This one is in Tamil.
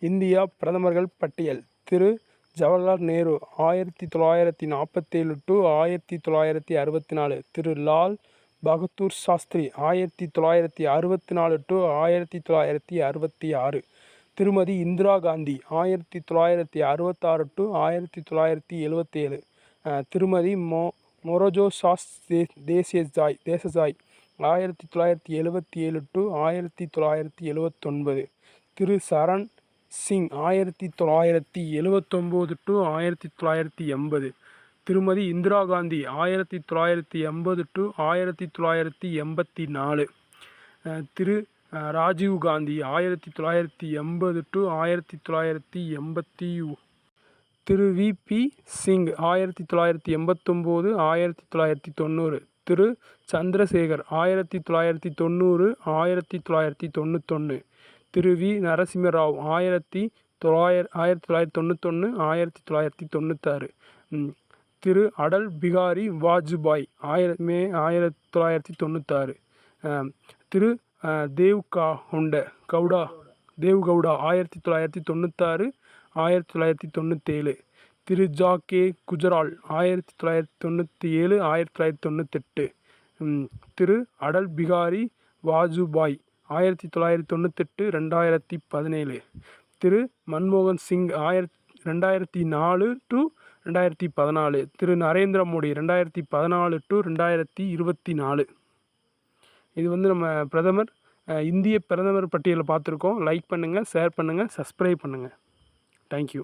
இந்தியா பிரதமர்கள் பட்டியல். திரு. Jawaharlal Nehru 1947 to 1964. Thiru. Lal Bahadur Shastri 1964 to 1966. திருமதி இந்திரா காந்தி 1966 to 1977. திருமதி Morarji Desai 1977 to 1979. Thiru. Charan Singh 1979 to 1980. திருமதி இந்திரா காந்தி 1980 to 1984. திரு. ராஜீவ் காந்தி 1980 to 1980. திரு. வி.பி. சிங் 1989 1990. திரு. சந்திரசேகர் 1990 1991. திரு. வி. நரசிம்மராவ் 1991 1996. திரு. அடல் பிகாரி வாஜ்பாய் மே 1996. திரு. தேவ்கவுடா 1996 1997. திரு. ஜாகே குஜரால் 1997 1998. திரு. அடல் பிகாரி வாஜ்பாய் 1998 2017. திரு. மன்மோகன் Singh 2004 to 2014. Thiru. Narendra Modi 2014 to 2024. இது நம்ம பிரதமர் இந்திய பிரதமர் பட்டியலை பார்த்துருக்கோம். லைக் பண்ணுங்கள், ஷேர் பண்ணுங்கள், சப்ஸ்கிரைப் பண்ணுங்கள். தேங்க்யூ.